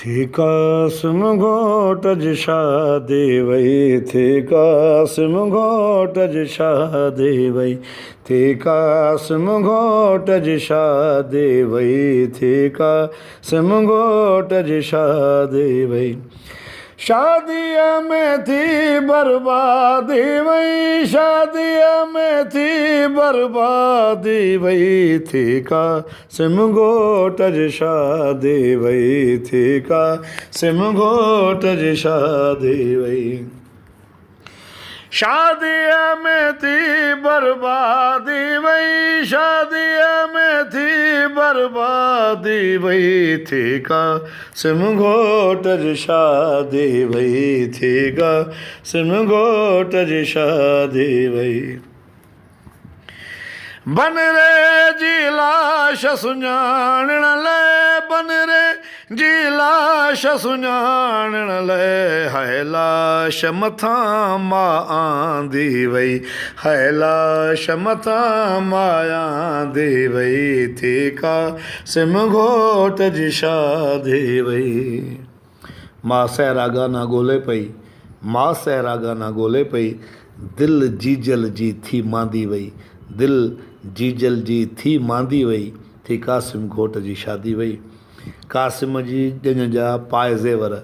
थी कासिम घोट जी शादी वई, थी कासिम घोट जी शादी वई, थी कासिम घोट जी शादी वई, थी कासिम घोट जी शादी वई। शादीअ में थी बर्बादी वई, शादीअ में थी बर्बादी वई, थी कासिम घोट जी शादी वई, थी कासिम घोट जी शादी वई। शादीअ में थी बर्बादी वई, शादीअ में थी बर्बादी वई, थी कासिम घोट जी शादी वई, थी कासिम घोट जी शादी वई। बनरे जी लाश सुञाणण लाइ, बनरे जी लाश सुञाणण लाइ, हाय लाश मथां मां आंदी वई, हाय लाश मथां मां आंदी वई, थी कासिम घोट जी शादी वई। मां सहरा गाना ॻोल्हे पई, मां सहरा गाना ॻोल्हे पई, दिलि जीजल जी थी मांदी वई, दिलि जीजल जी थी मांदी वई, थी कासिम घोट जी शादी वई। कासिम जी ॼञ जा पाए ज़ेवर,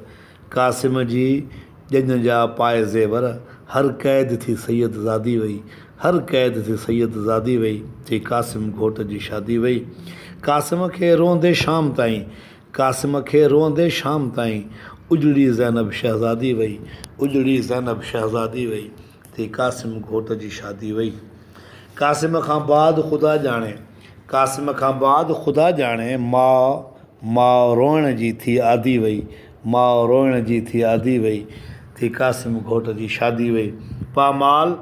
कासिम जी ॼञ जा पाए ज़ेवर, हर क़ैद थी सैयद ज़ादी वई, हर क़ैद थी सैयद ज़ादी वई, थी कासिम घोट जी शादी वई। कासिम खे रोंदे शाम ताईं, कासिम खे रोंदे शाम ताईं, उजड़ी ज़ैनब शहज़ादी वई, उजड़ी ज़ैनब शहज़ादी वई, थी कासिम घोट जी शादी वई। कासिम खां बाद ख़ुदा ॼाणे, कासिम खां बाद ख़ुदा ॼाणे, माउ रोइण जी थी आदी वई, माउ रोइण जी थी आदी वई, थी कासिम घोट जी शादी वई। पामाल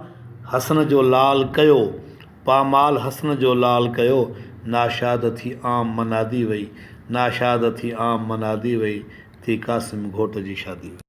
हसन जो लाल कयो, पामाल हसन जो लाल कयो, नाशाद थी आम मनादी वई, नाशाद थी आम मनादी वई, थी कासिम घोट जी शादी वई।